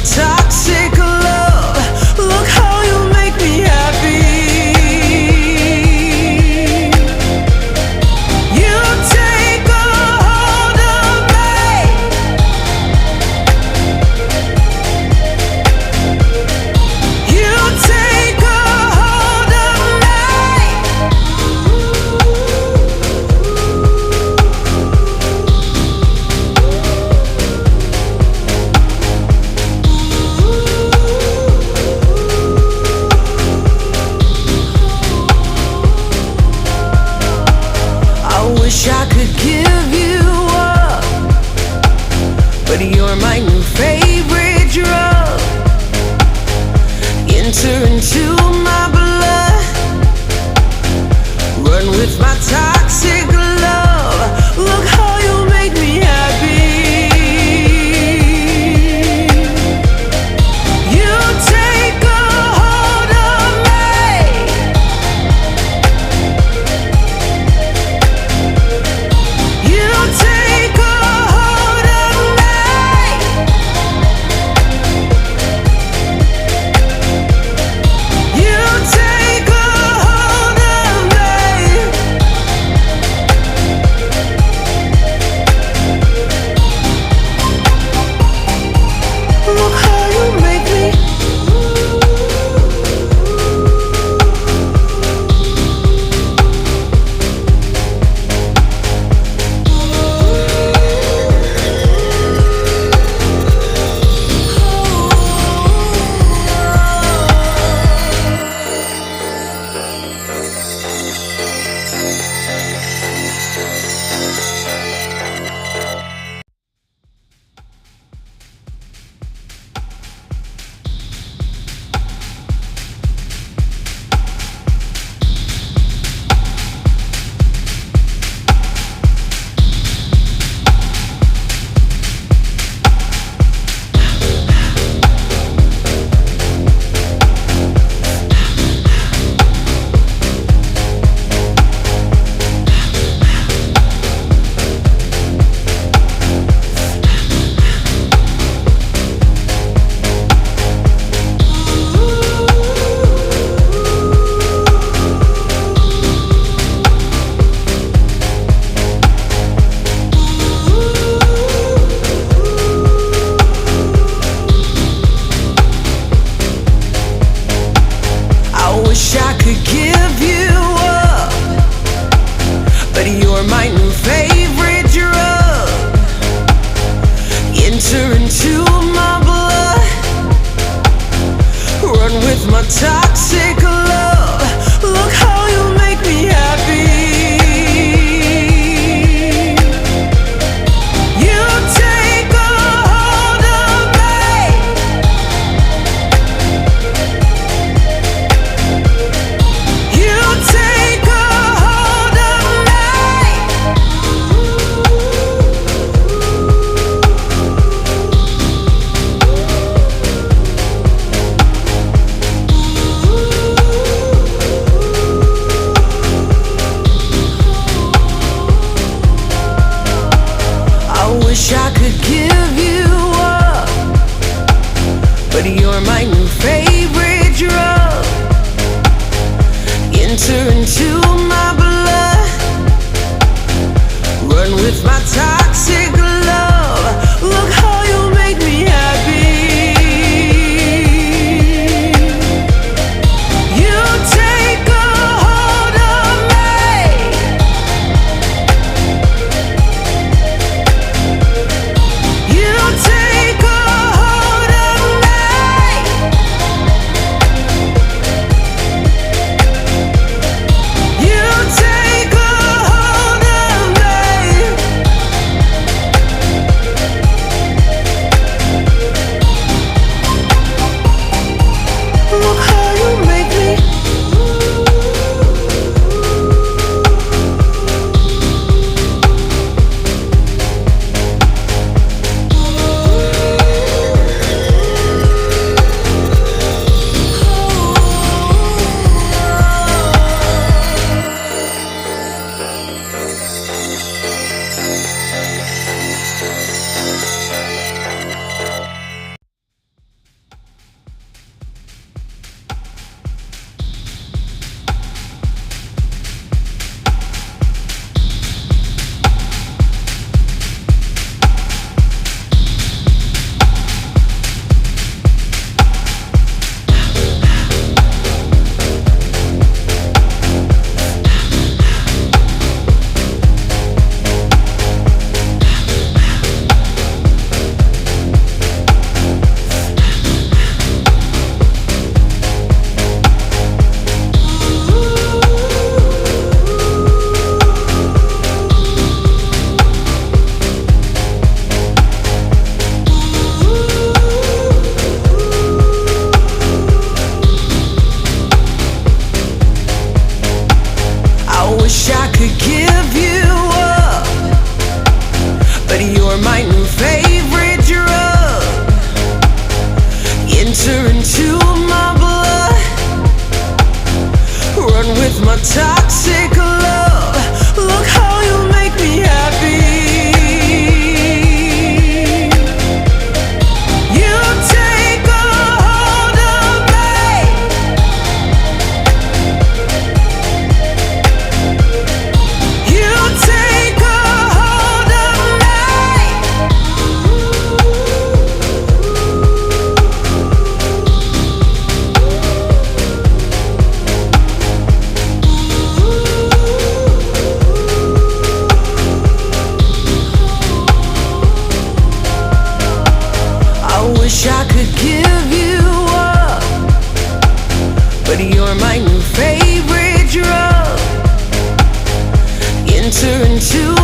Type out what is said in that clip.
toxic love. Look how you make me happy. You take a hold of me. You take a hold of me. I wish I could give you up, but you're my new favorite drug. Enter into my blood, run with my toxic love. Look how you make me happy. You take a hold of me. You take a hold of me. You take a hold of me. Look how you make me. I wish I could give you up, but you're my new favorite drug. Enter into my blood, run with my toxic love. Look how you make me happy. You take a hold of me. You take a hold of me. I wish I could give you up, but you're my new favorite drug. Enter into my blood, run with my toxic love. Look how you make me happy. You take a hold of me. You take a hold of me. You take a hold of me. wish I could give you up, but you're my new favorite drug. Enter into my blood, run with my toxic love. Look how you make me happy. You take a hold of me. You take a hold of me. I wish I could give you up, but you're my new favorite drug. Enter into